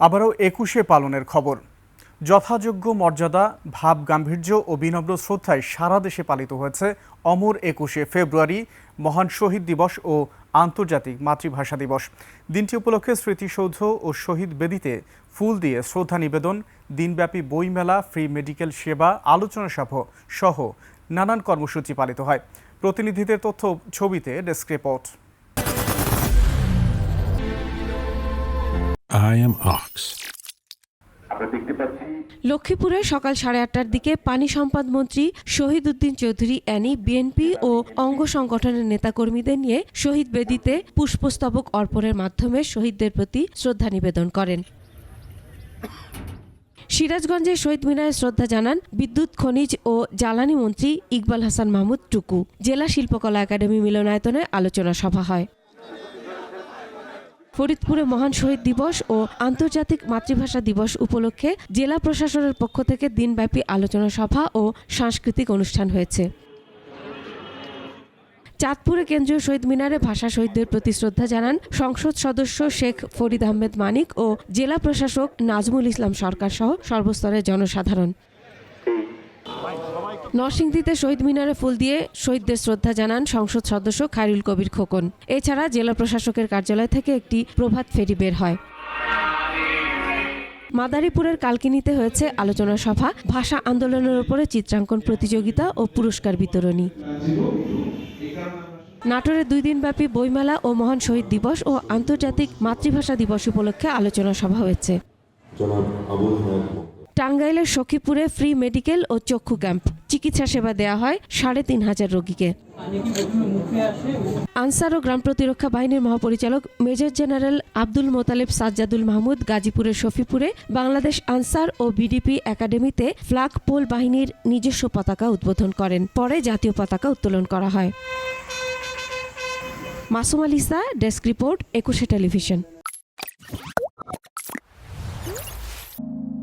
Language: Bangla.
আবারও ২১শে পালনের খবর। যথাযোগ্য মর্যাদা, ভাব গাম্ভীর্য ও বিনম্র শ্রদ্ধায় সারা দেশে পালিত হয়েছে অমর ২১শে ফেব্রুয়ারি, মহান শহীদ দিবস ও আন্তর্জাতিক মাতৃভাষা দিবস। দিনটি উপলক্ষে স্মৃতিসৌধ ও শহীদ বেদিতে ফুল দিয়ে শ্রদ্ধা নিবেদন, দিনব্যাপী বইমেলা, ফ্রি মেডিকেল সেবা, আলোচনা সভা সহ নানান কর্মসূচি পালিত হয়। প্রতিনিধিদের তথ্য ছবিতে desk report. I am Ox. লক্ষ্মীপুরে সকাল 8:30টার দিকে পানি সম্পদ মন্ত্রী শহীদ উদ্দিন চৌধুরী অ্যানি বিএনপি ও অঙ্গ সংগঠনের নেতাকর্মীদের নিয়ে শহীদ বেদিতে পুষ্পস্তবক অর্পণের মাধ্যমে শহীদদের প্রতি শ্রদ্ধা নিবেদন করেন। সিরাজগঞ্জে শহীদ মিনারে শ্রদ্ধা জানান বিদ্যুৎ, খনিজ ও জ্বালানি মন্ত্রী ইকবাল হাসান মাহমুদ টুকু। জেলা শিল্পকলা একাডেমি মিলনায়তনে আলোচনা সভা হয়। ফরিদপুরে মহান শহীদ দিবস ও আন্তর্জাতিক মাতৃভাষা দিবস উপলক্ষে জেলা প্রশাসনের পক্ষ থেকে দিনব্যাপী আলোচনা সভা ও সাংস্কৃতিক অনুষ্ঠান হয়েছে। চাঁদপুরে কেন্দ্রীয় শহীদ মিনারে ভাষা শহীদদের প্রতি শ্রদ্ধা জানান সংসদ সদস্য শেখ ফরিদ আহমেদ মানিক ও জেলা প্রশাসক নাজমুল ইসলাম সরকার সহ সর্বস্তরের জনসাধারণ। নরসিংদীতে শহীদ মিনারে ফুল দিয়ে শহীদদের শ্রদ্ধা জানান সংসদ সদস্য খায়রুল কবির খোকন। এছাড়া জেলা প্রশাসকের কার্যালয় থেকে একটি প্রভাত ফেরি বের হয়। মাদারীপুরের কালকিনিতে হয়েছে আলোচনা সভা, ভাষা আন্দোলনের উপরে চিত্রাঙ্কন প্রতিযোগিতা ও পুরস্কার বিতরণী। নাটোরে 2 দিনব্যাপী বইমেলা ও মহান শহীদ দিবস ও আন্তর্জাতিক মাতৃভাষা দিবস উপলক্ষে আলোচনা সভা হয়েছে। টাঙ্গাইলের সখীপুরে ফ্রি মেডিকেল ও চক্ষু ক্যাম্প, চিকিৎসা সেবা দেওয়া হয় ৩৫০০ রোগীকে। আনসার ও গ্রাম প্রতিরক্ষা বাহিনীর মহাপরিচালক মেজর জেনারেল আব্দুল মোতালেব সাজ্জাদুল মাহমুদ গাজীপুরের শফিপুরে বাংলাদেশ আনসার ও বিডিপি একাডেমিতে ফ্ল্যাগ পোল বাহিনীর নিজস্ব পতাকা উদ্বোধন করেন। পরে জাতীয় পতাকা উত্তোলন করা হয়। মাসুম আলিসা, ডেস্ক রিপোর্ট, ২১শে টেলিভিশন।